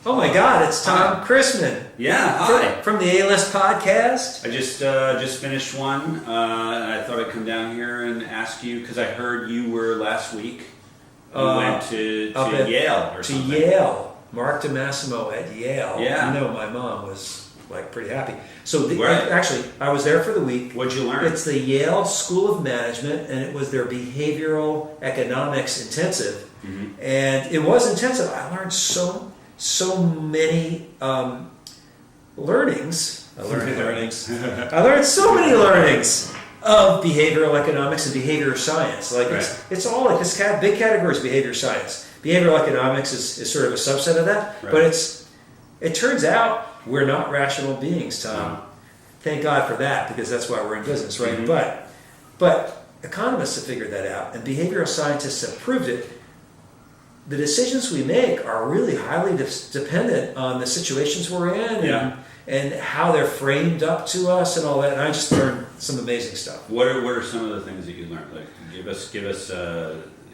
Oh my God, it's Tom Chrisman. Yeah, hi. From the A-List podcast. I just finished one, and I thought I'd come down here and ask you, because I heard you were last week. You went to Yale or something. To Yale. Mark DiMassimo at Yale. Yeah. You know, my mom was pretty happy. So Right. actually, I was there for the week. What'd you learn? It's the Yale School of Management, and it was their behavioral economics intensive. Mm-hmm. And it was intensive. I learned so many learnings. I learned so many learnings of behavioral economics and behavior science. Like Right. it's all like this kind of big categories: behavior science. Behavioral economics is sort of a subset of that, Right. but it turns out we're not rational beings, Tom. No. Thank God for that, because that's why we're in business, right? Mm-hmm. But economists have figured that out, and behavioral scientists have proved it. The decisions we make are really highly dependent on the situations we're in and how they're framed up to us and all that. And I just learned some amazing stuff. What are some of the things that you learned? Like, give us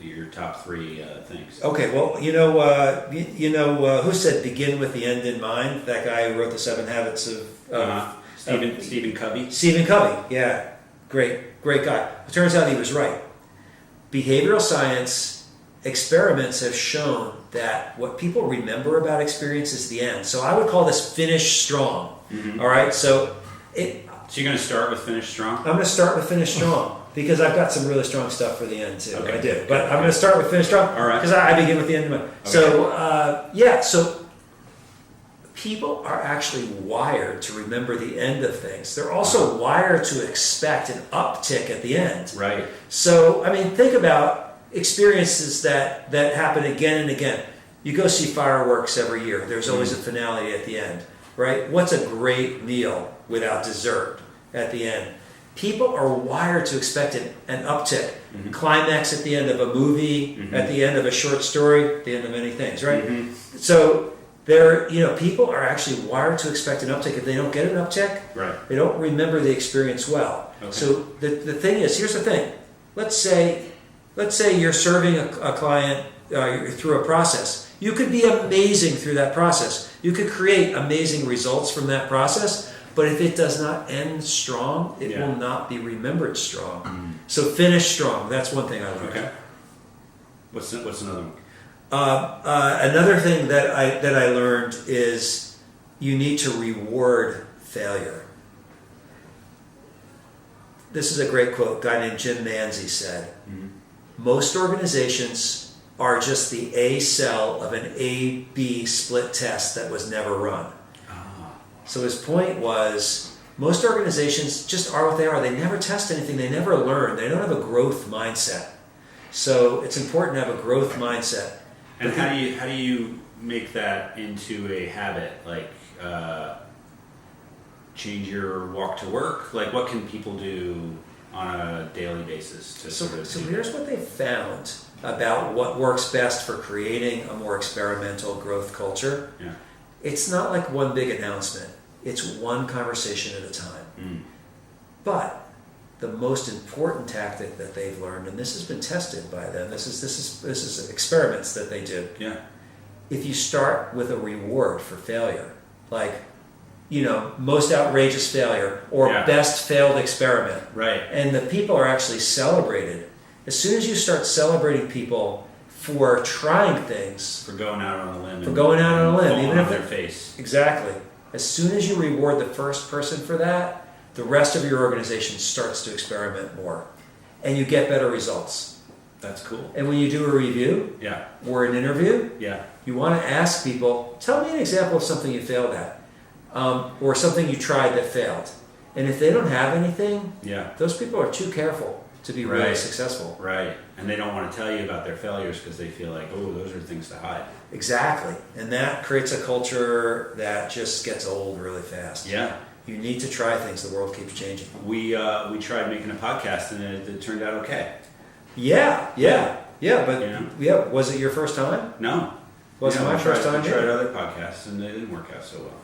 your top three things. Okay, well, who said begin with the end in mind? That guy who wrote the 7 Habits of Stephen Covey. Stephen Covey, yeah, great guy. It turns out he was right. Behavioral science experiments have shown that what people remember about experience is the end. So I would call this finish strong. Mm-hmm. All right, So you're going to start with finish strong? I'm going to start with finish strong because I've got some really strong stuff for the end too. Okay. I do, but I'm going to start with finish strong because I begin with the end in mind. Okay. So people are actually wired to remember the end of things. They're also wired to expect an uptick at the end. Right. So, I mean, think about experiences that happen again and again. You go see fireworks every year. There's always a finale at the end, right? What's a great meal without dessert at the end? People are wired to expect an uptick, climax at the end of a movie, at the end of a short story, at the end of many things, right? Mm-hmm. So people are actually wired to expect an uptick. If they don't get an uptick, Right. they don't remember the experience well. Okay. So the thing is, here's the thing. Let's say you're serving a client through a process. You could be amazing through that process. You could create amazing results from that process, but if it does not end strong, it will not be remembered strong. Mm. So finish strong. That's one thing I learned. Okay. What's another one? Another thing that I learned is you need to reward failure. This is a great quote. A guy named Jim Manzi said, most organizations are just the A cell of an A-B split test that was never run. So his point was, most organizations just are what they are. They never test anything. They never learn. They don't have a growth mindset. So it's important to have a growth mindset. And how do you make that into a habit? Like change your walk to work? Like what can people do on a daily basis to So here's what they found about what works best for creating a more experimental growth culture. Yeah. It's not like one big announcement. It's one conversation at a time. Mm. But the most important tactic that they've learned, and this has been tested by them, this is experiments that they do. Yeah. If you start with a reward for failure, like, most outrageous failure or best failed experiment. Right. And the people are actually celebrated. As soon as you start celebrating people for trying things, For going out on a limb. even if their face. Exactly. As soon as you reward the first person for that, the rest of your organization starts to experiment more. And you get better results. That's cool. And when you do a review or an interview, you want to ask people, tell me an example of something you failed at. Or something you tried that failed. And if they don't have anything, those people are too careful to be really successful. Right. And they don't want to tell you about their failures because they feel like, oh, those are things to hide. Exactly. And that creates a culture that just gets old really fast. Yeah. You need to try things. The world keeps changing. We tried making a podcast and it turned out okay. But was it your first time? No. Wasn't my first time. We tried other podcasts and they didn't work out so well.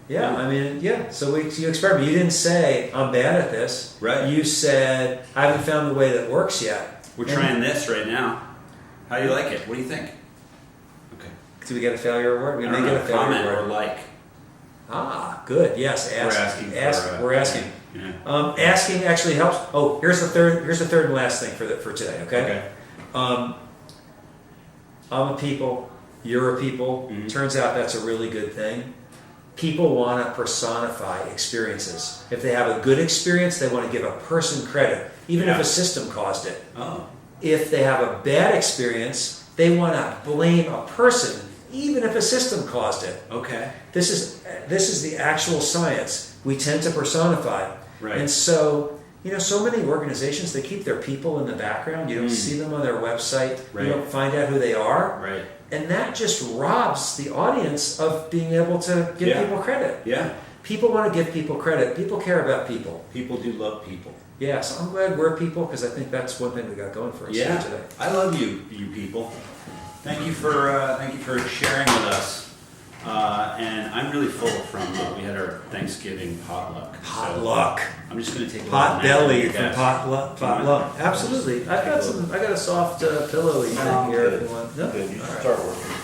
So you experiment. You didn't say, I'm bad at this. Right. You said, I haven't found the way that works yet. We're trying this right now. How do you like it? What do you think? Okay. Do we get a failure award? We may get a failure comment award. or like. Ah, good. Yes, We're asking. Yeah. Asking actually helps. Oh, here's the third. Here's the third and last thing for today. Okay. I'm a people. You're a people. Mm-hmm. Turns out that's a really good thing. People want to personify experiences. If they have a good experience, they want to give a person credit, even if a system caused it. Oh. If they have a bad experience, they want to blame a person, even if a system caused it. Okay. This is the actual science. We tend to personify. Right. And so, so many organizations, they keep their people in the background. You don't see them on their website. Right. You don't find out who they are. Right. And that just robs the audience of being able to give people credit. Yeah. People want to give people credit. People care about people. People do love people. Yeah, so I'm glad we're people because I think that's one thing we got going for us here today. I love you people. Thank you for sharing with us. And I'm really full from we had our Thanksgiving potluck. Potluck. So I'm just going to take a Pot little nap belly on from your desk. potluck. Absolutely. I got a soft pillowy thing here if you want. No? Good, you All should right. start working.